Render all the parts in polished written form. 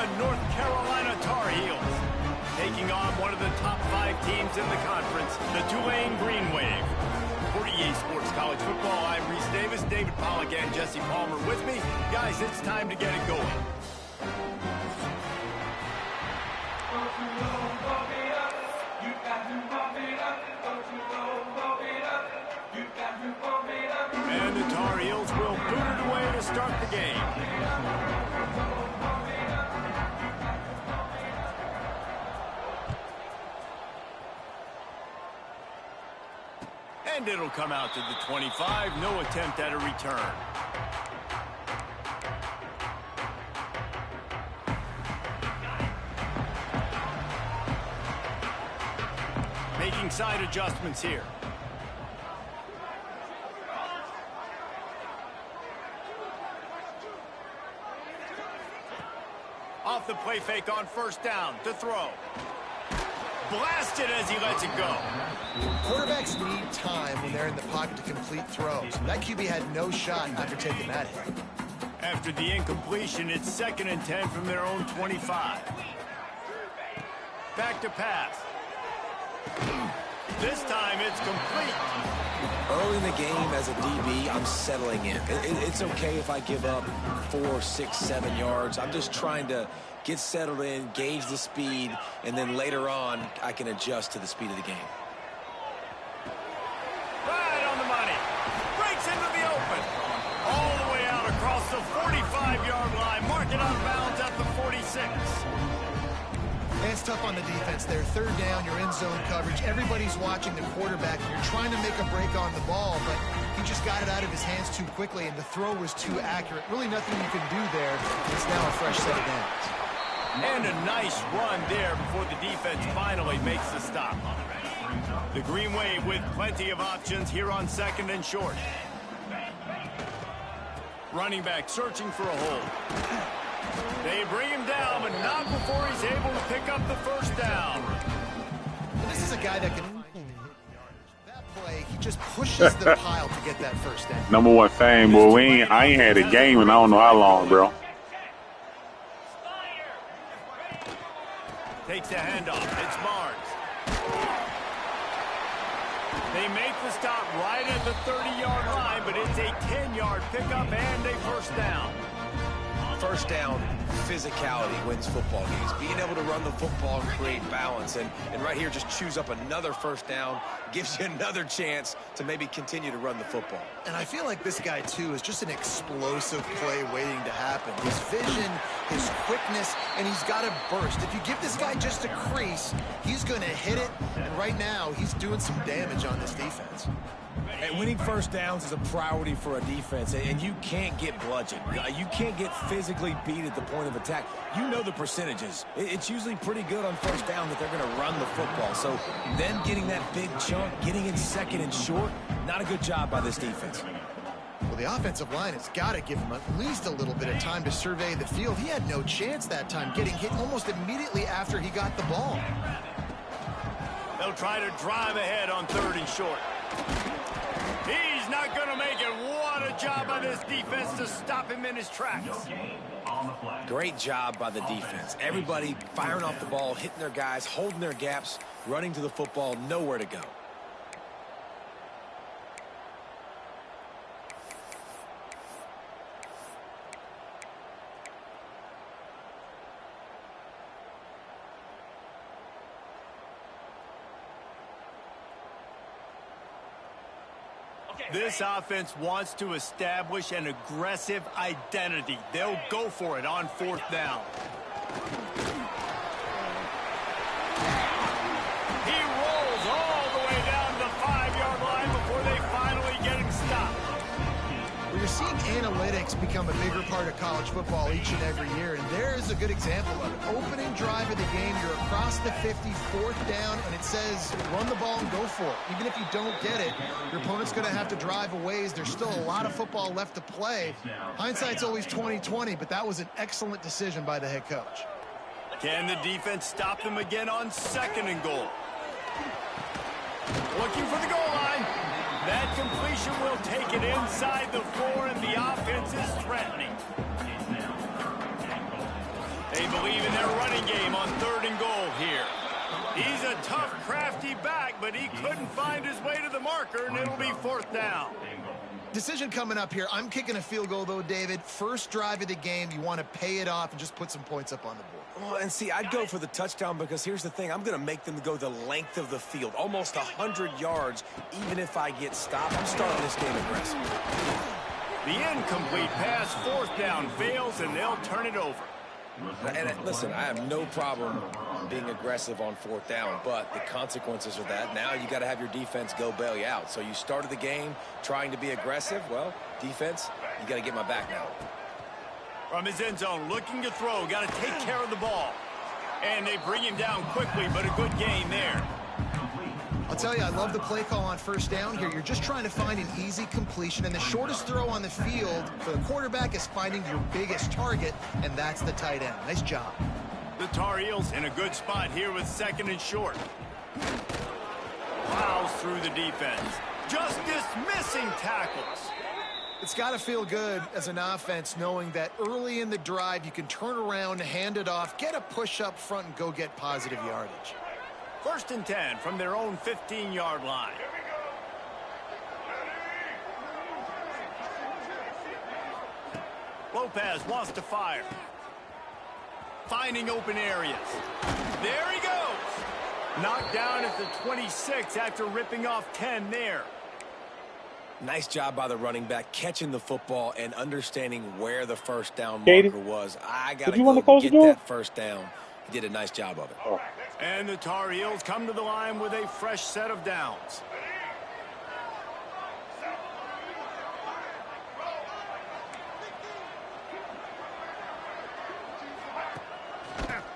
the North Carolina Tar Heels. Taking on one of the top 5 teams in the conference, the Tulane Green Wave. For EA Sports College Football, I'm Reese Davis, David Pollack, and Jesse Palmer with me. Guys, it's time to get it going. And the Tar Heels will boot it away to start the game. And it'll come out to the 25. No attempt at a return. Making side adjustments here. Off the play fake on first down to throw. Blasted as he lets it go. Quarterbacks need time when they're in the pocket to complete throws. That QB had no shot after taking that hit. After the incompletion, it's 2nd and 10 from their own 25. Back to pass. This time it's complete. Early in the game as a DB, I'm settling in. It's okay if I give up 4, 6, 7 yards. I'm just trying to get settled in, gauge the speed, and then later on, I can adjust to the speed of the game. Right on the money. Breaks into the open. All the way out across the 45-yard line. Mark it out of bounds at the 46. And it's tough on the defense there. 3rd down, you're in zone coverage. Everybody's watching the quarterback. You're trying to make a break on the ball, but he just got it out of his hands too quickly, and the throw was too accurate. Really nothing you can do there. It's now a fresh set of downs. And a nice run there before the defense finally makes the stop. The Green Wave with plenty of options here on 2nd and short. Running back searching for a hole. They bring him down, but not before he's able to pick up the first down. And this is a guy that can... That play, he just pushes the pile to get that first down. Number 1 thing, boy, I ain't had a game in I don't know how long, bro. Takes the handoff. It's Barnes. They make the stop right at the 30-yard line, but it's a 10-yard pickup and a first down. First down, physicality wins football games. Being able to run the football and create balance. And right here, just choose up another first down, gives you another chance to maybe continue to run the football. And I feel like this guy, too, is just an explosive play waiting to happen. His vision, his quickness, and he's got a burst. If you give this guy just a crease, he's going to hit it. And right now, he's doing some damage on this defense. And winning first downs is a priority for a defense, and you can't get bludgeoned. You can't get physically beat at the point of attack. You know the percentages. It's usually pretty good on first down that they're going to run the football. So then getting that big chunk, getting in 2nd and short, not a good job by this defense. Well, the offensive line has got to give him at least a little bit of time to survey the field. He had no chance that time, getting hit almost immediately after he got the ball. They'll try to drive ahead on 3rd and short. He's not going to make it. What a job by this defense to stop him in his tracks. Great job by the defense. Everybody firing off the ball, hitting their guys, holding their gaps, running to the football, nowhere to go. This offense wants to establish an aggressive identity. They'll go for it on 4th down. He rolls all the way down to the 5-yard line before they finally get him stopped. Well, you're seeing analytics become a bigger part of college football each and every year, and there is a good example of it. Opening drive of the game, you're across the 50, 4th down, and it says run the ball and go for it. Even if you don't get it, your opponent's going to have to drive a ways. There's still a lot of football left to play. Hindsight's always 20/20, but that was an excellent decision by the head coach. Can the defense stop them again on 2nd and goal? Looking for the goal line. That completion will take it inside the 4, and the offense is threatening. They They believe in their running game on 3rd and goal here. He's a tough, crafty back, but he couldn't find his way to the marker, and it'll be 4th down. Decision coming up here. I'm kicking a field goal, though, David. First drive of the game, you want to pay it off and just put some points up on the board. Well, and see, I'd go for the touchdown because here's the thing. I'm going to make them go the length of the field, almost 100 yards, even if I get stopped. I'm starting this game aggressive. The incomplete pass, 4th down, fails, and they'll turn it over. And listen, I have no problem being aggressive on 4th down, but the consequences of that, now you got to have your defense go bail you out. So you started the game trying to be aggressive. Well, defense, you got to get my back now. From his end zone, looking to throw, got to take care of the ball. And they bring him down quickly, but a good gain there. I'll tell you, I love the play call on 1st down here. You're just trying to find an easy completion, and the shortest throw on the field for the quarterback is finding your biggest target, and that's the tight end. Nice job. The Tar Heels in a good spot here with 2nd and short. Plows through the defense. Just dismissing tackles. It's got to feel good as an offense knowing that early in the drive you can turn around, hand it off, get a push up front, and go get positive yardage. 1st and 10 from their own 15-yard line. Lopez wants to fire. Finding open areas. There he goes. Knocked down at the 26 after ripping off 10 there. Nice job by the running back catching the football and understanding where the 1st down marker was. I got to go get that 1st down. He did a nice job of it. Oh. And the Tar Heels come to the line with a fresh set of downs.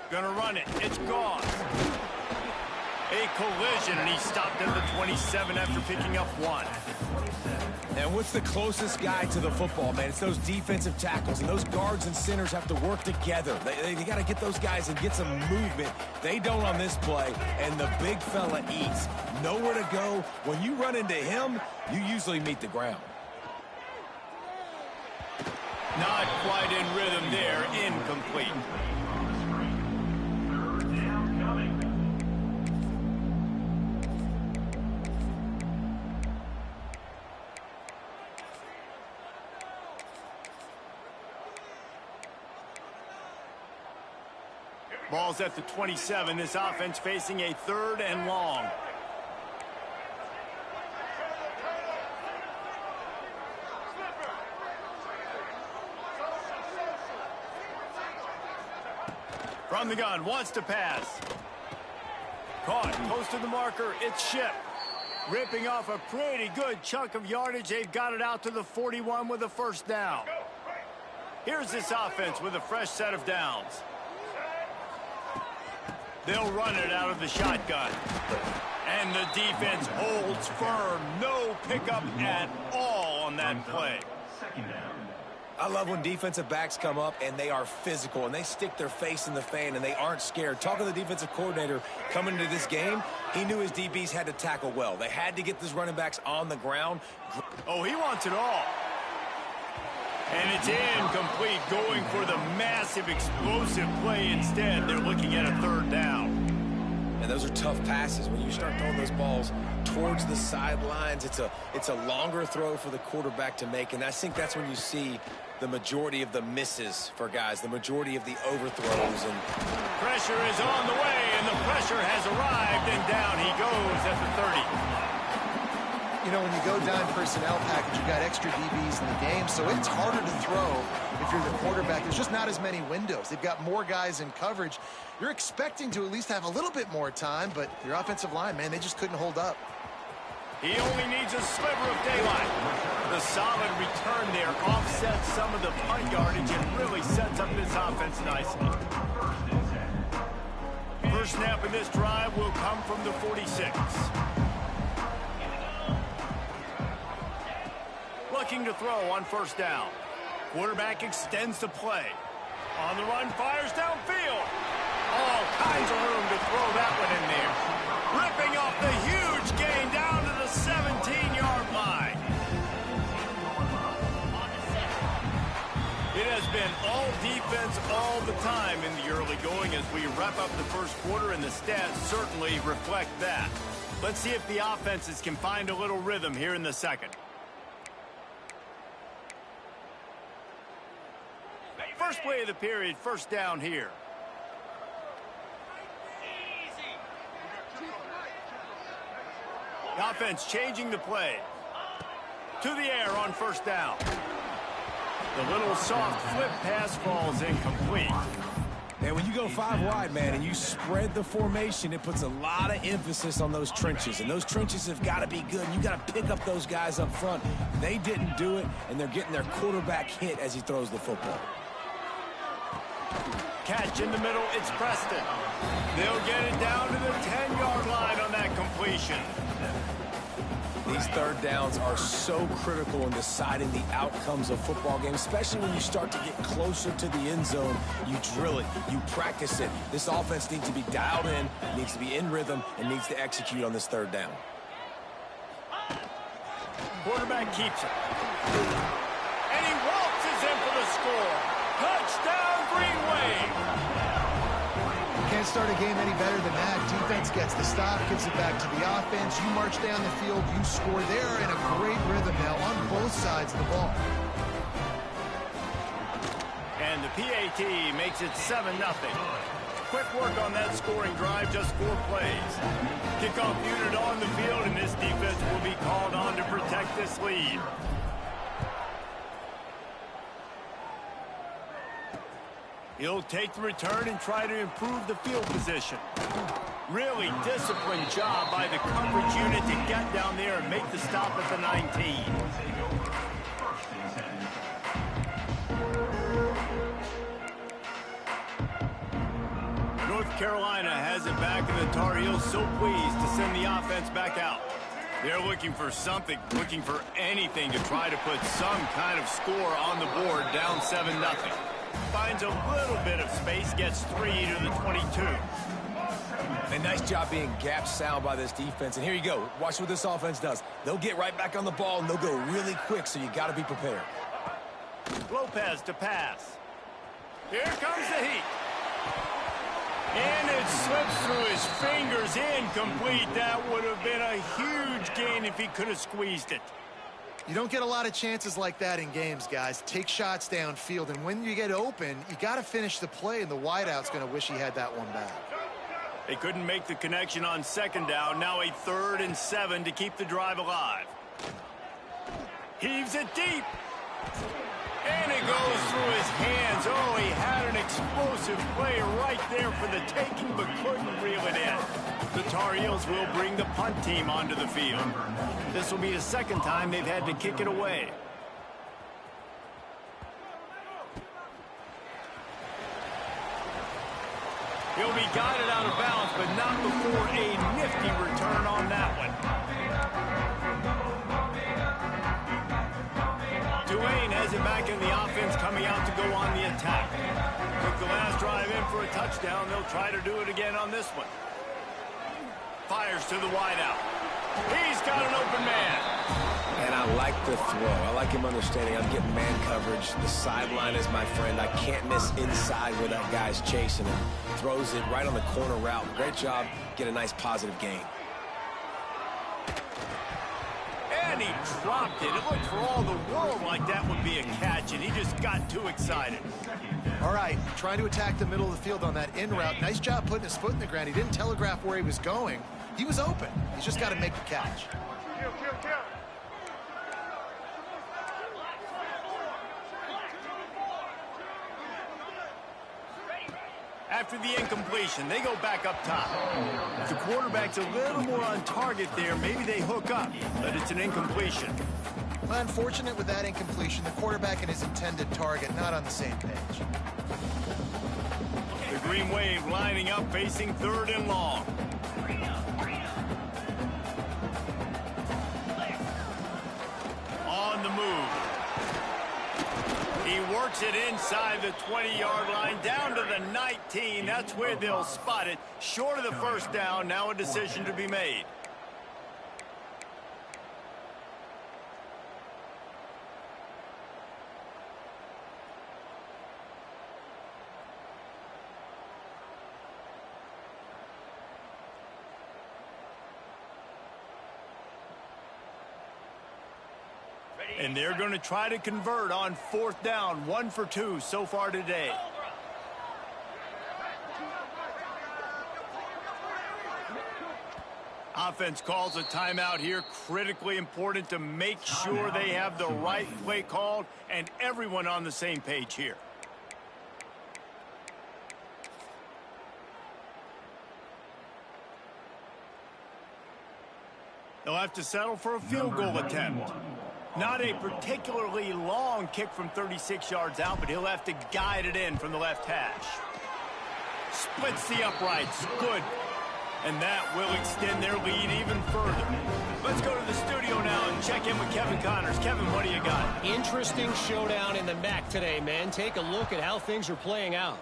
Gonna run it. It's gone. A collision, and he stopped at the 27 after picking up 1. And what's the closest guy to the football, man? It's those defensive tackles, and those guards and centers have to work together. They got to get those guys and get some movement. They don't on this play, and the big fella eats. Nowhere to go. When you run into him, you usually meet the ground. Not quite in rhythm there. Incomplete. Ball's at the 27. This offense facing a 3rd and long. From the gun, wants to pass. Caught, close to the marker, it's Ship. Ripping off a pretty good chunk of yardage. They've got it out to the 41 with a 1st down. Here's this offense with a fresh set of downs. They'll run it out of the shotgun. And the defense holds firm. No pickup at all on that play. I love when defensive backs come up and they are physical and they stick their face in the fan and they aren't scared. Talking to the defensive coordinator coming into this game, he knew his DBs had to tackle well. They had to get these running backs on the ground. Oh, he wants it all. And it's incomplete, going for the massive explosive play instead. They're looking at a 3rd down. And those are tough passes. When you start throwing those balls towards the sidelines, it's a longer throw for the quarterback to make. And I think that's when you see the majority of the misses for guys, the majority of the overthrows. And pressure is on the way, and the pressure has arrived, and down he goes at the 30. You know, when you go down personnel package, you've got extra DBs in the game, so it's harder to throw if you're the quarterback. There's just not as many windows. They've got more guys in coverage. You're expecting to at least have a little bit more time, but your offensive line, man, they just couldn't hold up. He only needs a sliver of daylight. The solid return there offsets some of the punt yardage and really sets up this offense nicely. First snap in this drive will come from the 46. Looking to throw on 1st down. Quarterback extends the play. On the run, fires downfield. All kinds of room to throw that one in there. Ripping off the huge gain down to the 17-yard line. It has been all defense all the time in the early going as we wrap up the first quarter, and the stats certainly reflect that. Let's see if the offenses can find a little rhythm here in the second. First play of the period, first down here. The offense changing the play. To the air on first down. The little soft flip pass falls incomplete. And when you go 5 wide, man, and you spread the formation, it puts a lot of emphasis on those trenches. And those trenches have got to be good. You got to pick up those guys up front. They didn't do it, and they're getting their quarterback hit as he throws the football. Catch in the middle, it's Preston. They'll get it down to the 10-yard line on that completion. These third downs are so critical in deciding the outcomes of football games, especially when you start to get closer to the end zone. You drill it, you practice it. This offense needs to be dialed in, needs to be in rhythm, and needs to execute on this third down. Quarterback keeps it. And he waltzes in for the score. Touchdown, Green Wave. Can't start a game any better than that. Defense gets the stop, gives it back to the offense. You march down the field, you score. They're in a great rhythm now on both sides of the ball. And the PAT makes it 7-0. Quick work on that scoring drive, just 4 plays. Kickoff unit on the field, and this defense will be called on to protect this lead. He'll take the return and try to improve the field position. Really disciplined job by the coverage unit to get down there and make the stop at the 19. North Carolina has it back, and the Tar Heels so pleased to send the offense back out. They're looking for something, looking for anything to try to put some kind of score on the board, down 7-0. Finds a little bit of space, gets 3 to the 22. A nice job being gap sound by this defense. And here you go. Watch what this offense does. They'll get right back on the ball, and they'll go really quick, so you got to be prepared. Lopez to pass. Here comes the heat. And it slips through his fingers, incomplete. That would have been a huge gain if he could have squeezed it. You don't get a lot of chances like that in games, guys. Take shots downfield, and when you get open, you got to finish the play, and the wideout's going to wish he had that one back. They couldn't make the connection on second down. Now a 3rd and 7 to keep the drive alive. Heaves it deep. And it goes through his hands. Oh, he had an explosive play right there for the taking, but couldn't reel it in. The Tar Heels will bring the punt team onto the field. This will be the second time they've had to kick it away. He'll be guided out of bounds, but not before a nifty return on that one. Tulane has it back in the offense, coming out to go on the attack. Took the last drive in for a touchdown. They'll try to do it again on this one. Fires to the wideout. He's got an open man. And I like the throw. I like him understanding I'm getting man coverage. The sideline is my friend. I can't miss inside where that guy's chasing him. Throws it right on the corner route. Great job. Get a nice positive gain. And he dropped it. It looked for all the world like that would be a catch, and he just got too excited. All right, trying to attack the middle of the field on that in route. Nice job putting his foot in the ground. He didn't telegraph where he was going. He was open. He's just got to make the catch. After the incompletion, they go back up top. If the quarterback's a little more on target there, maybe they hook up, but it's an incompletion. Well, unfortunate with that incompletion, the quarterback and his intended target not on the same page. The Green Wave lining up, facing 3rd and long. On the move. He works it inside the 20-yard line, down to the 19. That's where they'll spot it. Short of the first down, now a decision to be made. And they're going to try to convert on 4th down, 1 for 2 so far today. Offense calls a timeout here. Critically important to make sure they have the right play called and everyone on the same page here. They'll have to settle for a field goal attempt. Not a particularly long kick from 36 yards out, but he'll have to guide it in from the left hash. Splits the uprights. Good. And that will extend their lead even further. Let's go to the studio now and check in with Kevin Connors. Kevin, what do you got? Interesting showdown in the MAC today, man. Take a look at how things are playing out.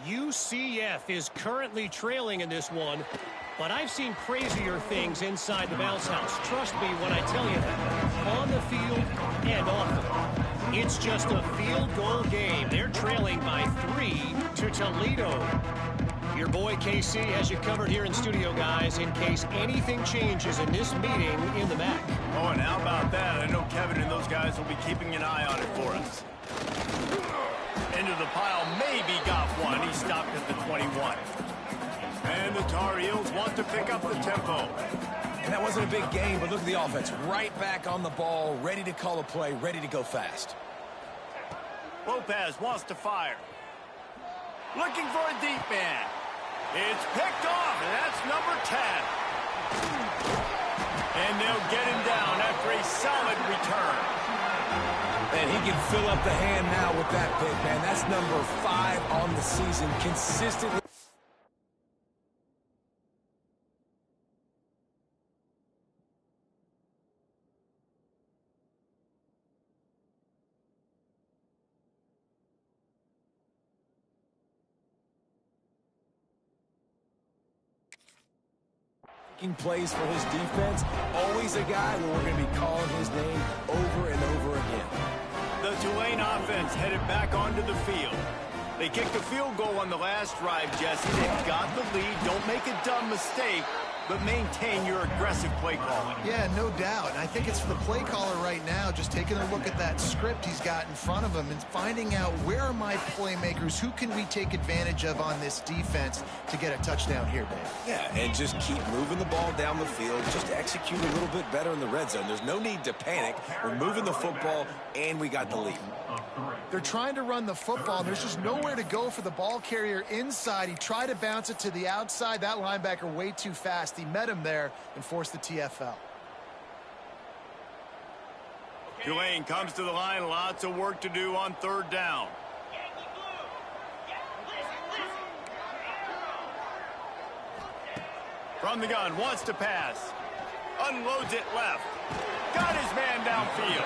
UCF is currently trailing in this one, but I've seen crazier things inside the bounce house. Trust me when I tell you that. On the field and off it. It's just a field goal game. They're trailing by 3 to Toledo. Your boy KC has you covered here in studio, guys, in case anything changes in this meeting in the MAC. Oh, and how about that? I know Kevin and those guys will be keeping an eye on it for us. Into the pile, maybe got one. He stopped at the 21. And the Tar Heels want to pick up the tempo. And that wasn't a big game, but look at the offense. Right back on the ball, ready to call a play, ready to go fast. Lopez wants to fire. Looking for a deep man. It's picked off, and that's number 10. And they'll get him down after a solid return. And he can fill up the hand now with that pick, man. That's number 5 on the season, consistently. Plays for his defense, always a guy where we're going to be calling his name over and over again. The Tulane offense headed back onto the field. They kicked a field goal on the last drive, Jesse. They've got the lead. Don't make a dumb mistake, but maintain your aggressive play calling. Yeah, no doubt. And I think it's for the play caller right now, just taking a look at that script he's got in front of him and finding out where are my playmakers, who can we take advantage of on this defense to get a touchdown here, Dave. Yeah, and just keep moving the ball down the field, just execute a little bit better in the red zone. There's no need to panic. We're moving the football, and we got the lead. They're trying to run the football, and there's just nowhere to go for the ball carrier inside. He tried to bounce it to the outside. That linebacker way too fast. He met him there and forced the TFL. Tulane comes to the line. Lots of work to do on 3rd down. From the gun, wants to pass. Unloads it left. Got his man downfield.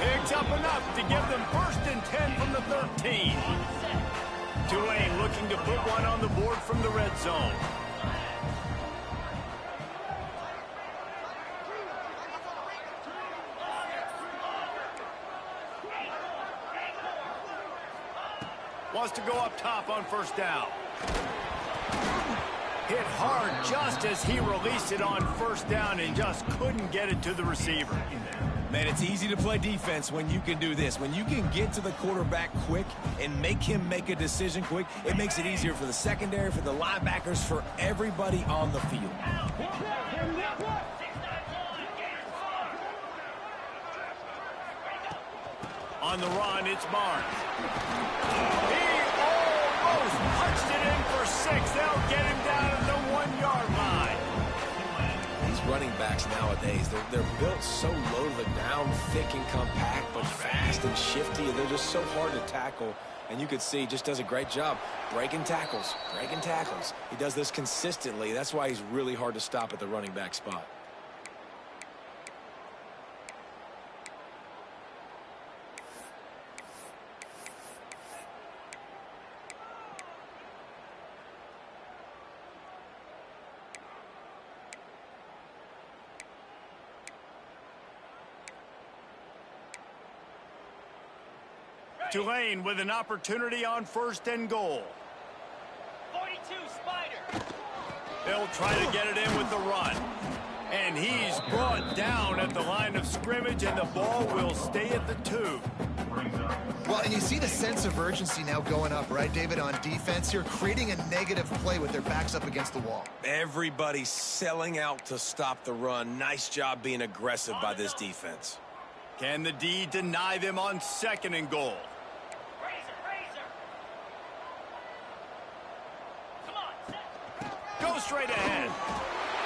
Picks up enough to give them 1st and 10 from the 13. Tulane looking to put one on the board from the red zone. Wants to go up top on 1st down. Hit hard just as he released it on 1st down and just couldn't get it to the receiver. Man, it's easy to play defense when you can do this. When you can get to the quarterback quick and make him make a decision quick, it makes it easier for the secondary, for the linebackers, for everybody on the field. On the run, it's Barnes. He almost punched it in for 6. They'll get him down at the 1-yard line. These running backs nowadays, they're built so low to the ground, thick and compact, but fast and shifty, and they're just so hard to tackle. And you could see he just does a great job breaking tackles, breaking tackles. He does this consistently. That's why he's really hard to stop at the running back spot. Tulane with an opportunity on 1st and goal. 42, Spider. They'll try to get it in with the run. And he's brought down at the line of scrimmage, and the ball will stay at the 2. Well, and you see the sense of urgency now going up, right, David, on defense here, creating a negative play with their backs up against the wall. Everybody's selling out to stop the run. Nice job being aggressive by this defense. Can the D deny them on 2nd and goal? Go straight ahead.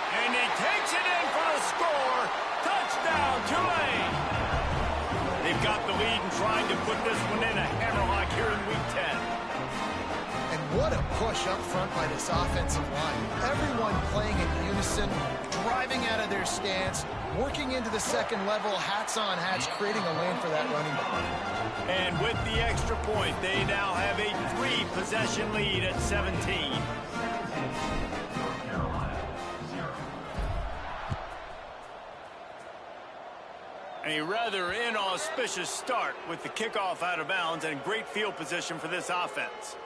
And he takes it in for a score. Touchdown, Tulane. They've got the lead and trying to put this one in a hammerlock here in Week 10. And what a push up front by this offensive line. Everyone playing in unison, driving out of their stance, working into the 2nd level, hats on hats, creating a lane for that running back. And with the extra point, they now have a 3-possession lead at 17. A rather inauspicious start with the kickoff out of bounds and great field position for this offense.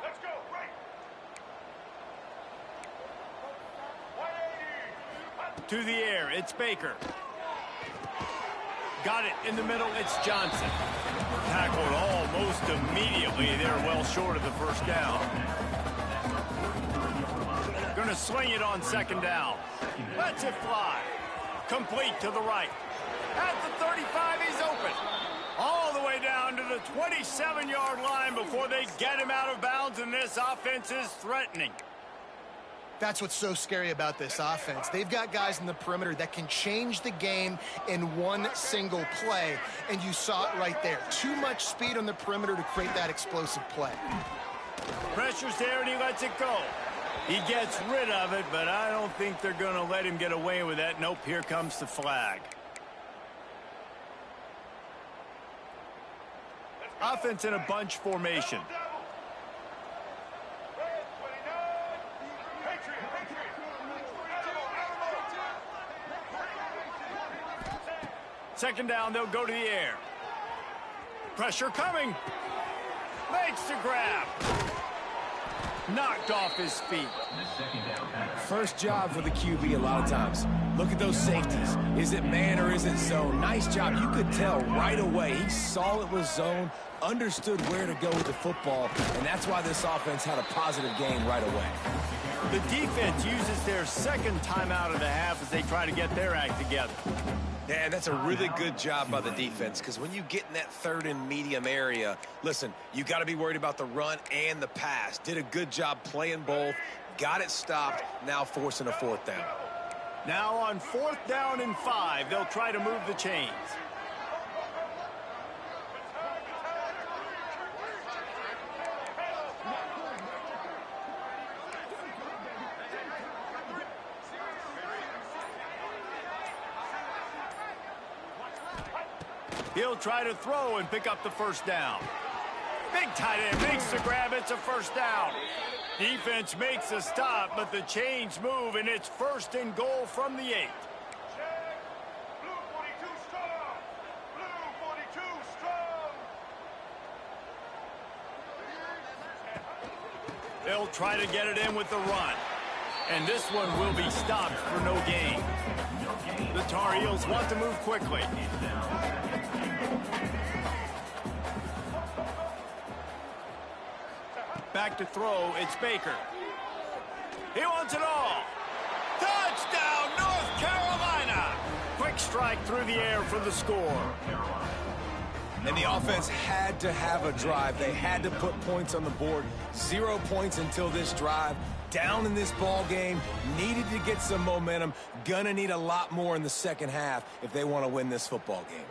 Let's go, right. To the air, it's Baker. Got it in the middle, it's Johnson. Tackled almost immediately. They're well short of the 1st down. Gonna swing it on 2nd down. Lets it fly. Complete to the right. At the 35, he's open. All the way down to the 27-yard line before they get him out of bounds, and this offense is threatening. That's what's so scary about this offense. They've got guys in the perimeter that can change the game in one single play, and you saw it right there. Too much speed on the perimeter to create that explosive play. Pressure's there, and he lets it go. He gets rid of it, but I don't think they're going to let him get away with that. Nope, here comes the flag. Offense in a bunch formation. Second down, they'll go to the air. Pressure coming. Makes the grab. Knocked off his feet. First job for the QB a lot of times. Look at those safeties. Is it man or is it zone? Nice job. You could tell right away. He saw it was zone, understood where to go with the football, and that's why this offense had a positive gain right away. The defense uses their 2nd timeout of the half as they try to get their act together. Yeah, and that's a really good job by the defense, because when you get in that 3rd and medium area, listen, you got to be worried about the run and the pass. Did a good job playing both, got it stopped, now forcing a 4th down. Now on 4th down and 5, they'll try to move the chains. He'll try to throw and pick up the 1st down. Big tight end makes the grab. It's a 1st down. Defense makes a stop, but the chains move, and it's 1st and goal from the 8. Blue 42 strong. Blue 42 strong. They'll try to get it in with the run. And this one will be stopped for no gain. The Tar Heels want to move quickly. Back to throw, it's Baker. He wants it all. Touchdown, North Carolina! Quick strike through the air for the score. And the offense had to have a drive. They had to put points on the board. 0 points until this drive. Down in this ball game, needed to get some momentum. Gonna need a lot more in the 2nd half if they want to win this football game.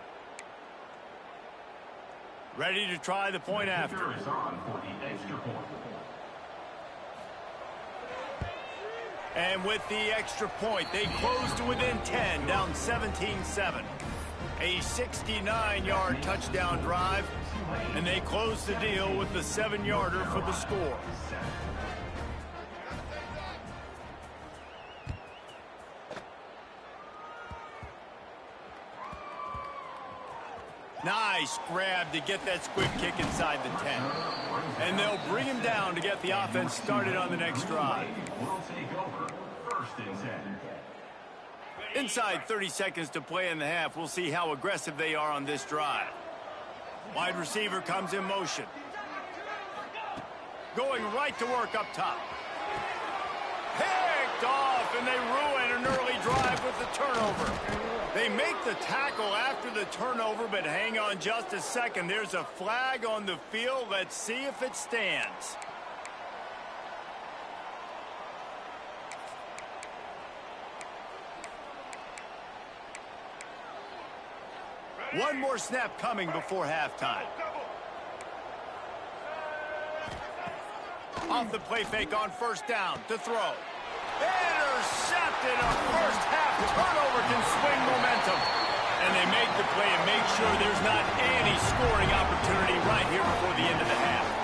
Ready to try the point after. And with the extra point, they close to within 10, down 17-7. A 69-yard touchdown drive, and they close the deal with the 7-yarder for the score. Nice grab to get that squib kick inside the 10. And they'll bring him down to get the offense started on the next drive. Inside 30 seconds to play in the half. We'll see how aggressive they are on this drive. Wide receiver comes in motion. Going right to work up top. Picked off, and they ruin an early drive with the turnover. They make the tackle after the turnover, but hang on just a second. There's a flag on the field. Let's see if it stands. One more snap coming before halftime. Off the play fake on first down to throw. Intercepted. A first half turnover can swing momentum. And they make the play and make sure there's not any scoring opportunity right here before the end of the half.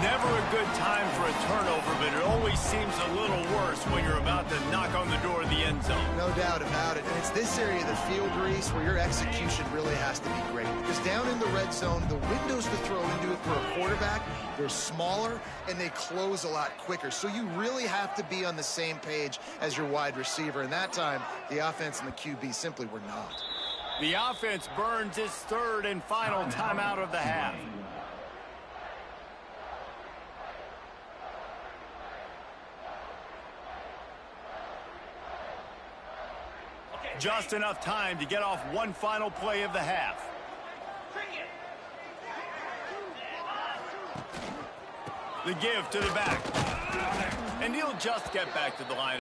Never a good time for a turnover, but it always seems a little worse when you're about to knock on the door of the end zone. No doubt about it. And it's this area of the field, Reese, where your execution really has to be great. Because down in the red zone, the windows to throw into it for a quarterback, they're smaller and they close a lot quicker. So you really have to be on the same page as your wide receiver. And that time, the offense and the QB simply were not. The offense burns its third and final timeout of the half. Just enough time to get off one final play of the half. The give to the back. And he'll just get back to the line.